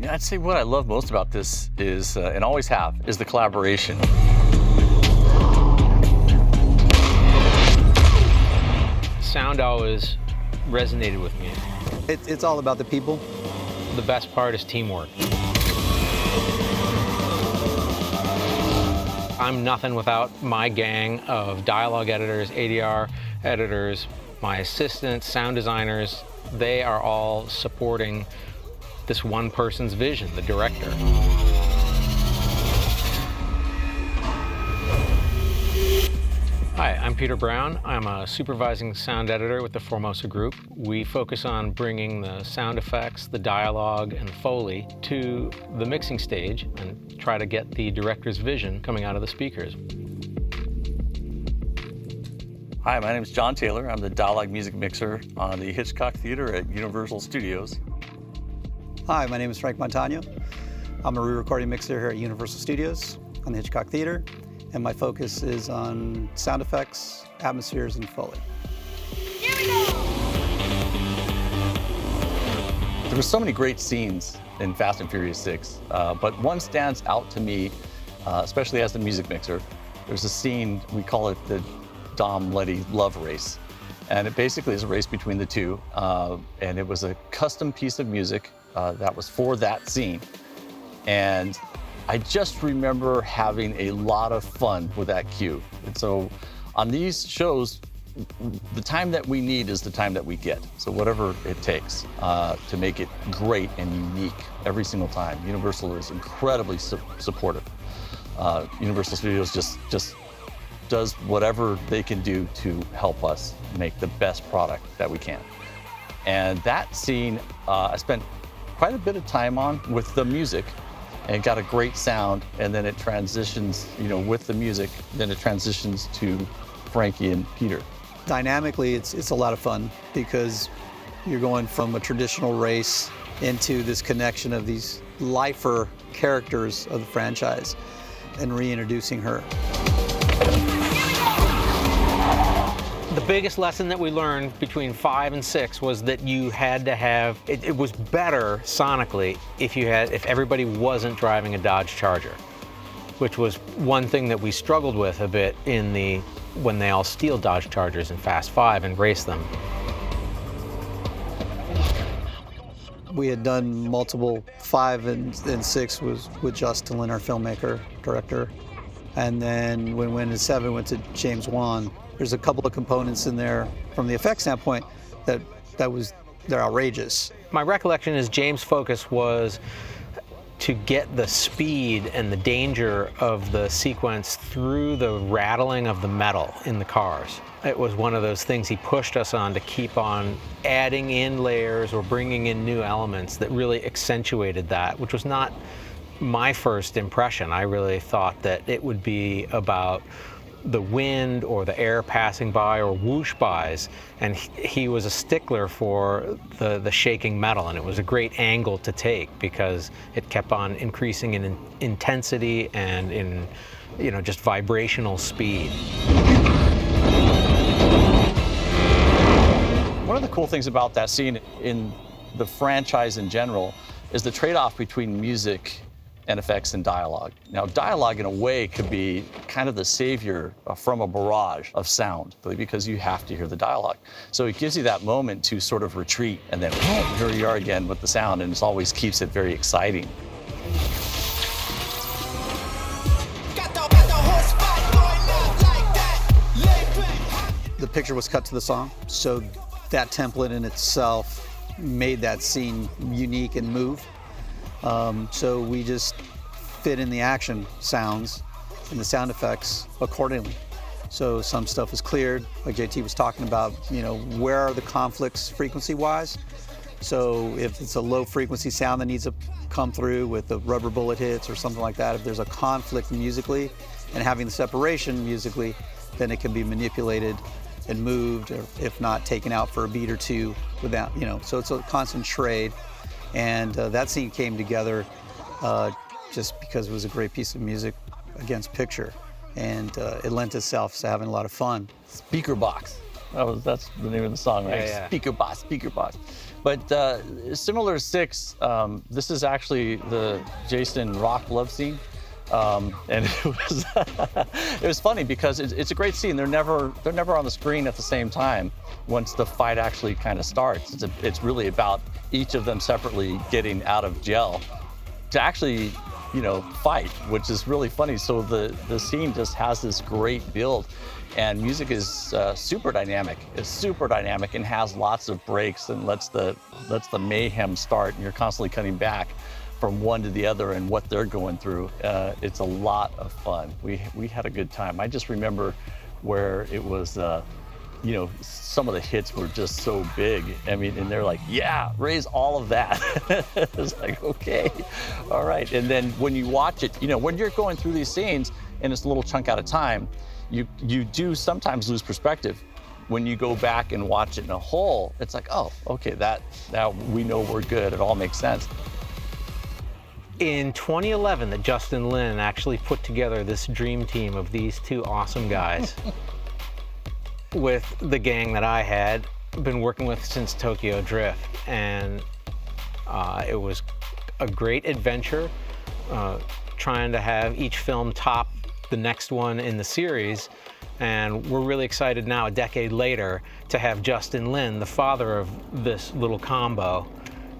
Yeah, I'd say what I love most about this is, and always have, is the collaboration. Sound always resonated with me. It's all about the people. The best part is teamwork. I'm nothing without my gang of dialogue editors, ADR editors, my assistants, sound designers. They are all supporting this one person's vision, the director. Hi, I'm Peter Brown. I'm a supervising sound editor with the FORMOSA group. We focus on bringing the sound effects, the dialogue, and the Foley to the mixing stage and try to get the director's vision coming out of the speakers. Hi, my name is John Taylor. I'm the dialogue music mixer on the Hitchcock Theater at Universal Studios. Hi, my name is Frank MONTAñO. I'm a re-recording mixer here at Universal Studios on the Hitchcock Theater, and my focus is on sound effects, atmospheres, and Foley. Here we go! There were so many great scenes in Fast and Furious 6, but one stands out to me, especially as the music mixer. There's a scene, we call it the Dom Letty love race. And it basically is a race between the two, and it was a custom piece of music that was for that scene. And I just remember having a lot of fun with that cue. And so on these shows, the time that we need is the time that we get. So whatever it takes to make it great and unique every single time. Universal is incredibly supportive. Universal Studios just does whatever they can do to help us make the best product that we can. And that scene, I spent quite a bit of time on with the music, and got a great sound, and then it transitions, with the music, then it transitions to Frankie and Peter. Dynamically, it's a lot of fun because you're going from a traditional race into this connection of these lifer characters of the franchise and reintroducing her. The biggest lesson that we learned between 5 and 6 was that you had to have, it was better sonically if everybody wasn't driving a Dodge Charger, which was one thing that we struggled with a bit when they all steal Dodge Chargers in Fast 5 and race them. We had done multiple, 5 and 6 was with Justin Lin, our filmmaker, director. And then when we went to 7, went to James Wan. There's a couple of components in there from the effects standpoint they're outrageous. My recollection is James' focus was to get the speed and the danger of the sequence through the rattling of the metal in the cars. It was one of those things he pushed us on to keep on adding in layers or bringing in new elements that really accentuated that, which was not my first impression. I really thought that it would be about the wind or the air passing by or whoosh bys, and he was a stickler for the shaking metal, and it was a great angle to take because it kept on increasing in intensity and in just vibrational speed. One of the cool things about that scene in the franchise in general is the trade-off between music and effects and dialogue. Now, dialogue in a way could be kind of the savior from a barrage of sound because you have to hear the dialogue. So it gives you that moment to sort of retreat, and then here you are again with the sound, and it always keeps it very exciting. The picture was cut to the song, so that template in itself made that scene unique and move. So we just fit in the action sounds and the sound effects accordingly. So some stuff is cleared, like JT was talking about, where are the conflicts frequency-wise? So if it's a low frequency sound that needs to come through with the rubber bullet hits or something like that, if there's a conflict musically and having the separation musically, then it can be manipulated and moved, or if not, taken out for a beat or two without, so it's a constant trade. And that scene came together just because it was a great piece of music against picture. And it lent itself to having a lot of fun. Speaker box. That's the name of the song, right? Yeah. Speaker boss, speaker boss. But similar to 6, this is actually the Jason rock love scene. And it was funny because it's a great scene. They're never on the screen at the same time once the fight actually kind of starts. It's really about each of them separately getting out of jail to actually, fight, which is really funny. So the scene just has this great build, and music is super dynamic. It's super dynamic and has lots of breaks and lets the mayhem start, and you're constantly cutting back from one to the other and what they're going through. It's a lot of fun. We had a good time. I just remember where it was, some of the hits were just so big. I mean, and they're like, yeah, raise all of that. It's like, okay, all right. And then when you watch it, when you're going through these scenes and it's a little chunk at a time, you do sometimes lose perspective. When you go back and watch it in a whole, it's like, oh, okay, now we know we're good. It all makes sense. In 2011, that Justin Lin actually put together this dream team of these two awesome guys with the gang that I had been working with since Tokyo Drift. And it was a great adventure, trying to have each film top the next one in the series. And we're really excited now, a decade later, to have Justin Lin, the father of this little combo,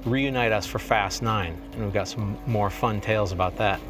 reunite us for Fast 9. And we've got some more fun tales about that.